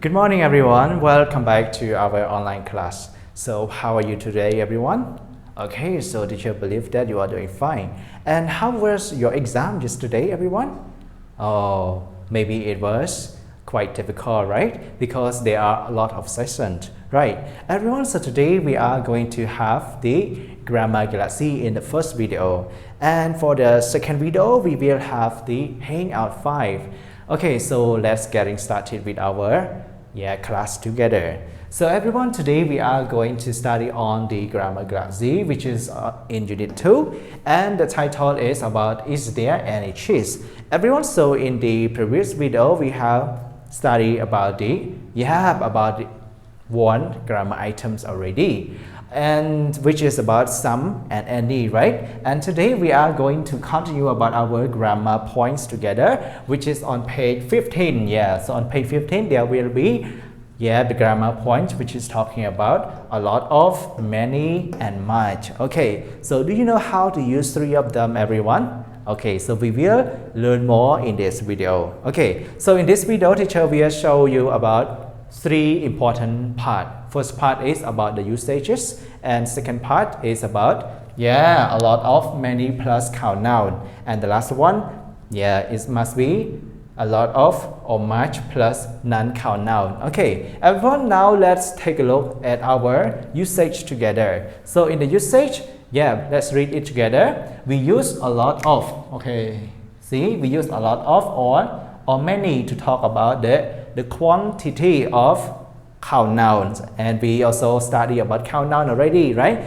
Good morning, everyone. Welcome back to our online class. So, how are you today, everyone? Okay, so teacher believe that you are doing fine. And how was your exam yesterday, everyone? Oh, maybe it was quite difficult, right? Because there are a lot of sessions, right? Everyone, so today we are going to have the grammar galaxy in the first video. And for the second video, we will have the hangout 5. Okay, so let's getting started with our class together. So everyone, today we are going to study on the grammar galaxy, which is in unit 2, and the title is about is there any cheese? Everyone, so in the previous video we have studied about the one grammar items already, and which is about some and any, right? And today we are going to continue about our grammar points together, which is on page 15. So on page 15 there will be the grammar points, which is talking about a lot of, many, and much. Okay, so do you know how to use 3 of them, everyone? Okay, so we will learn more in this video. Okay, so in this video, teacher will show you about 3 important parts. First part is about the usages, and second part is about a lot of, many plus count noun, and the last one it must be a lot of or much plus non-count noun. Okay, everyone, now let's take a look at our usage together. So in the usage, let's read it together. We use a lot of. Okay, see, we use a lot of or many to talk about the quantity of count nouns, and we also study about count noun already, right?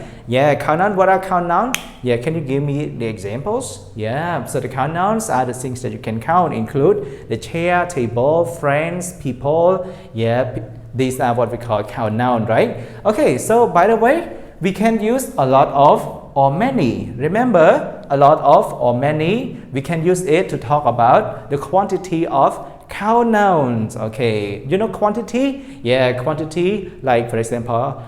Count noun. What are count noun? Can you give me the examples? So the count nouns are the things that you can count, include the chair, table, friends, people. These are what we call count noun, right? Okay, so by the way, we can use a lot of or many. Remember, a lot of or many, we can use it to talk about the quantity of count nouns. Okay, you know quantity? Quantity, like for example,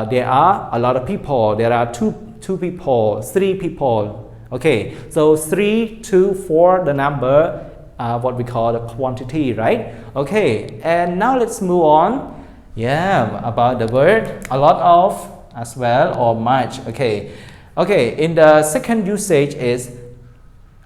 there are a lot of people, there are two people, 3 people. Okay, so 3, 2, 4, the number what we call the quantity, right? Okay, and now let's move on about the word a lot of as well, or much. Okay, in the second usage is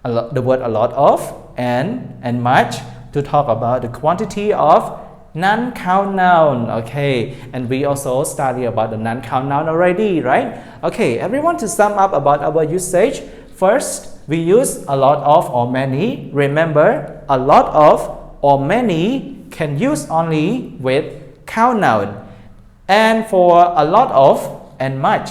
the word a lot of and much to talk about the quantity of non-count noun. Okay, and we also study about the non-count noun already, right? Okay, everyone, to sum up about our usage, first we use a lot of or many. Remember, a lot of or many can use only with count noun, and for a lot of and much,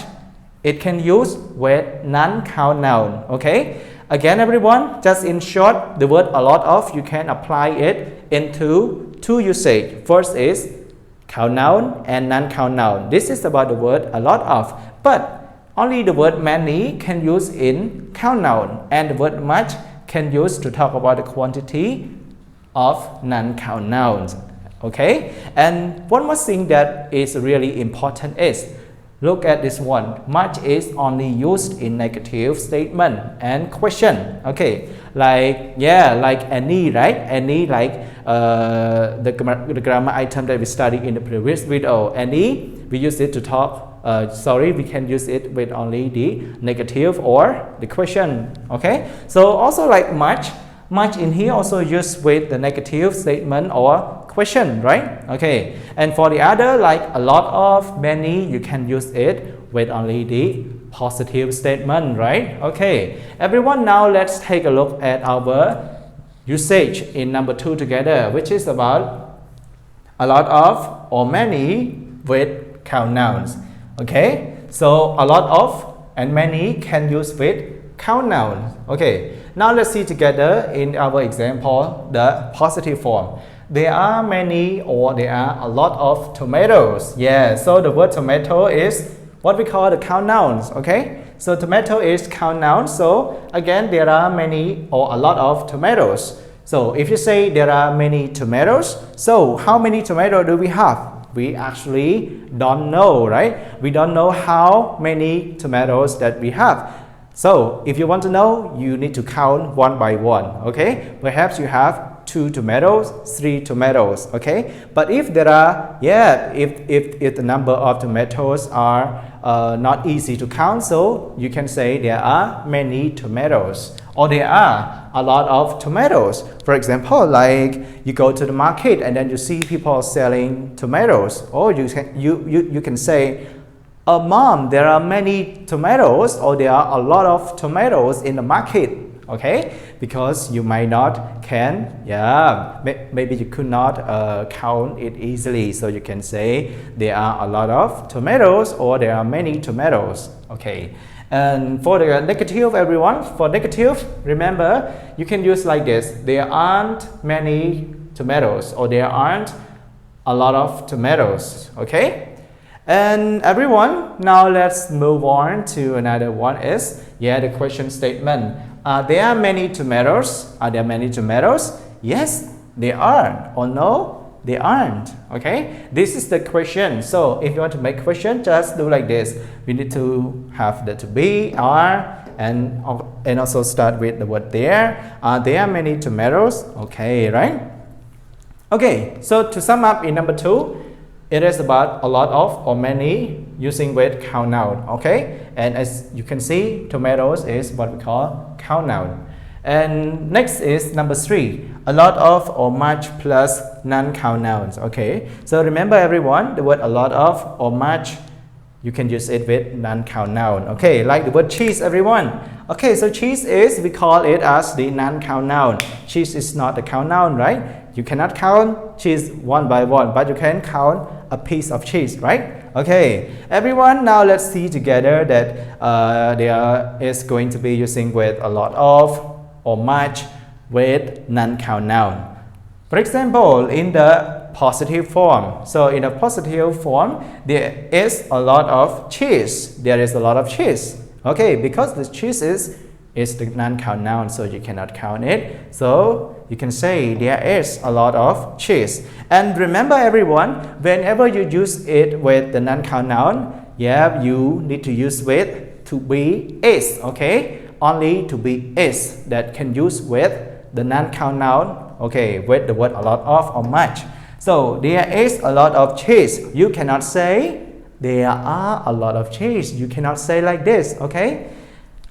it can use with non-count noun. Okay, again, everyone, just in short, the word a lot of, you can apply it into 2 usage. First is count noun and non-count noun. This is about the word a lot of, but only the word many can use in count noun, and the word much can use to talk about the quantity of non-count nouns. Okay, and one more thing that is really important is, look at this one. Much is only used in negative statement and question. Okay, like any, right? Any, like the grammar item that we studied in the previous video. Any, we use it to talk. We can use it with only the negative or the question. Okay, so also like much in here also used with the negative statement or question, right? Okay, and for the other, like a lot of, many, you can use it with only the positive statement, right? Okay, everyone, now let's take a look at our usage in number 2 together, which is about a lot of or many with count nouns. Okay, so a lot of and many can use with count nouns. Okay, now let's see together in our example the positive form. There are many or there are a lot of tomatoes. So the word tomato is what we call the count nouns. Okay, so tomato is count noun. So again, there are many or a lot of tomatoes. So if you say there are many tomatoes, so how many tomatoes do we have? We actually don't know, right? We don't know how many tomatoes that we have. So if you want to know, you need to count one by one. Okay, perhaps you have 2 tomatoes, 3 tomatoes, okay? But if there are, if the number of tomatoes are not easy to count, so you can say there are many tomatoes, or there are a lot of tomatoes. For example, like you go to the market and then you see people selling tomatoes, or you can say, Mom, there are many tomatoes, or there are a lot of tomatoes in the market, okay? Because you might not maybe you could not count it easily, so you can say there are a lot of tomatoes, or there are many tomatoes, okay? And for the negative, everyone, for negative, remember, you can use like this: there aren't many tomatoes, or there aren't a lot of tomatoes, okay? And everyone, now let's move on to another one is, the question statement. Are there many tomatoes? Are there many tomatoes? Yes, there are. Or no, they aren't. Okay, this is the question. So if you want to make question, just do like this. We need to have the to be, are, and also start with the word there. Are there many tomatoes? Okay, right? Okay, so to sum up in number 2, it is about a lot of or many using with count noun, okay? And as you can see, tomatoes is what we call count noun. And next is number 3, a lot of or much plus non-count nouns, okay? So remember everyone, the word a lot of or much, you can use it with non-count noun, okay? Like the word cheese, everyone. Okay, so cheese is, we call it as the non-count noun. Cheese is not the count noun, right? You cannot count cheese one by one, but you can count a piece of cheese, right? Okay, everyone, now let's see together that there is going to be using with a lot of or much with non-count noun. For example, in the positive form. So in a positive form, there is a lot of cheese. There is a lot of cheese. Okay, because the cheese is the non-count noun, so you cannot count it. So you can say there is a lot of cheese. And remember everyone, whenever you use it with the non-count noun, you need to use with to be is, okay? Only to be is that can use with the non-count noun, okay, with the word a lot of or much. So there is a lot of cheese. You cannot say there are a lot of cheese. You cannot say like this, okay?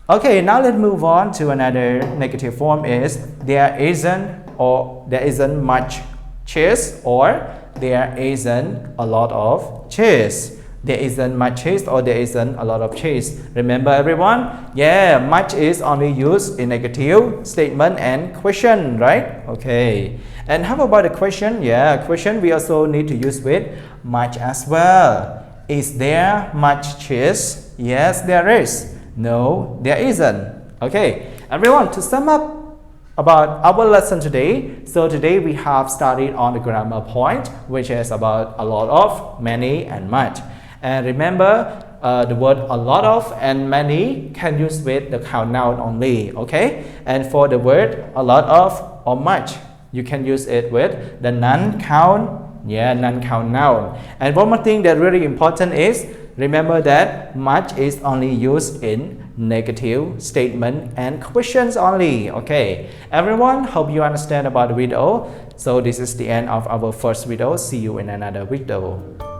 Okay, now let's move on to another negative form is there isn't much cheese, or there isn't a lot of cheese. There isn't much cheese, or there isn't a lot of cheese. Remember everyone? Much is only used in negative statement and question, right? Okay. And how about the question? Question we also need to use with much as well. Is there much cheese? Yes, there is. No, there isn't. Okay, everyone, to sum up about our lesson today. So today we have studied on the grammar point, which is about a lot of, many, and much. And remember, the word a lot of and many can use with the count noun only, okay? And for the word a lot of or much, you can use it with the non-count, non-count noun. And one more thing that really important is, remember that much is only used in negative statement and questions only, okay? Everyone, hope you understand about the video. So this is the end of our first video. See you in another video.